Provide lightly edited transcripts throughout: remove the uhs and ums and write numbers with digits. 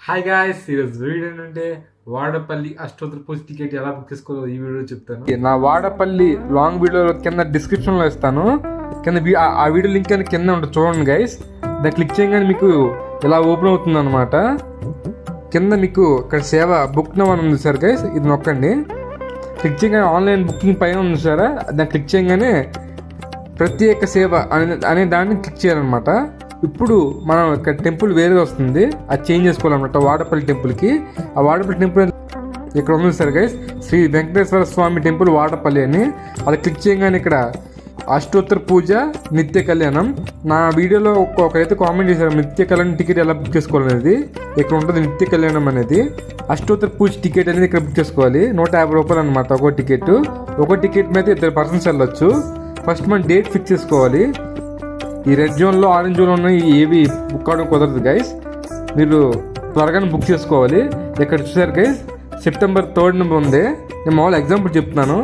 Hi guys, ఈరోజు video ఏంటంటే వాడపల్లి అష్టోత్తర పూజ టికెట్ ఎలా బుక్ చేసుకోవాలో ఈ వీడియో చెప్తాను. నా వాడపల్లి లాంగ్ వీడియో కింద డిస్క్రిప్షన్లో ఇస్తాను. కింద ఆ వీడియో లింక్ అని కింద ఉంటుంది, చూడండి గైస్. దాన్ని క్లిక్ చేయగానే మీకు ఇలా ఓపెన్ అవుతుంది అనమాట. కింద మీకు ఇక్కడ సేవ బుక్ నవ్ అని ఉంది సార్ గైస్, ఇది నొక్కండి. క్లిక్ చేయగానే ఆన్లైన్ బుకింగ్ పైన ఉంది సార్, దాన్ని క్లిక్ చేయగానే ప్రత్యేక సేవ అనే దాన్ని క్లిక్ చేయాలన్నమాట. ఇప్పుడు మనం ఇక్కడ టెంపుల్ వేరే వస్తుంది, అది చేంజ్ చేసుకోవాలన్నమాట. వాడపల్లి టెంపుల్కి, ఆ వాడపల్లి టెంపుల్ ఇక్కడ ఉంది సార్ గైస్, శ్రీ వెంకటేశ్వర స్వామి టెంపుల్ వాడపల్లి అని. అది క్లిక్ చేయగానే ఇక్కడ అష్టోత్తర పూజ నిత్య కళ్యాణం. నా వీడియోలో ఒకరైతే కామెంట్ చేశారు నిత్య కళ్యాణం టికెట్ ఎలా బుక్ చేసుకోవాలనేది. ఇక్కడ ఉంటుంది నిత్య కళ్యాణం అనేది. అష్టోత్తర పూజ టికెట్ అనేది ఇక్కడ బుక్ చేసుకోవాలి. 150 రూపాయలు అనమాట ఒక టికెట్. ఒక టికెట్ మీద 2 పర్సన్స్ వెళ్ళొచ్చు. ఫస్ట్ మనం డేట్ ఫిక్స్ చేసుకోవాలి. ఈ రెడ్ జోన్లో ఆరెంజ్ జోన్లో ఉన్న ఏవి బుక్ అవడం కుదరదు గైస్, మీరు త్వరగానే బుక్ చేసుకోవాలి. ఇక్కడ చూసారు గైస్, సెప్టెంబర్ 3 ఉంది. నేను మామూలు ఎగ్జాంపుల్ చెప్తున్నాను.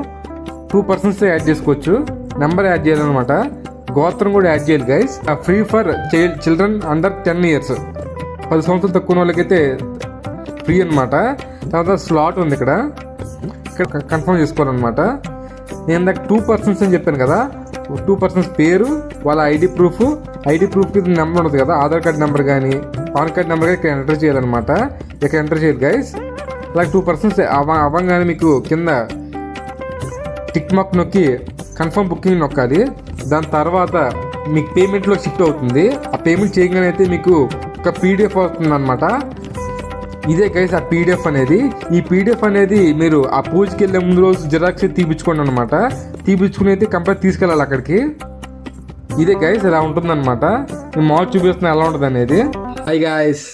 2 పర్సన్స్ యాడ్ చేసుకోవచ్చు. నెంబర్ యాడ్ చేయాలన్నమాట. గోత్రం కూడా యాడ్ చేయాలి guys. Free for children under 10 years, 10 సంవత్సరాలు తక్కువ వాళ్ళకైతే ఫ్రీ అనమాట. తర్వాత స్లాట్ ఉంది ఇక్కడ కన్ఫర్మ్ చేసుకోవాలన్నమాట. నేను ఇందాక 2 పర్సన్స్ అని చెప్పాను కదా, 2 పర్సన్స్ పేరు, వాళ్ళ ఐడి ప్రూఫ్కి నెంబర్ ఉంటుంది కదా, ఆధార్ కార్డ్ నెంబర్ కానీ పాన్ కార్డ్ నెంబర్ కానీ ఇక్కడ ఎంటర్ చేయాలన్నమాట. ఇక్కడ ఎంటర్ చేయాలి గైస్. అలాగే 2 పర్సన్స్ అవ్వగానే మీకు కింద టిక్ మార్క్ నొక్కి కన్ఫర్మ్ బుకింగ్ నొక్కాలి. దాని తర్వాత మీకు పేమెంట్లో షిఫ్ట్ అవుతుంది. ఆ పేమెంట్ చేయగానే అయితే మీకు ఒక పీడిఎఫ్ వస్తుంది అనమాట. ఇదే గైస్ ఆ పీడిఎఫ్ అనేది. ఈ పీడిఎఫ్ అనేది మీరు ఆ పూజకి వెళ్ళే ముందు రోజు జిరాక్స్ తీపించుకోండి అనమాట. తీపించుకుని అయితే కంప్లీట్ తీసుకెళ్ళాలి అక్కడికి. ఇదే గైస్ ఇలా ఉంటుందన్నమాట. నేను మామూలు చూపిస్తున్నా ఎలా ఉంటుంది అనేది. Hi guys.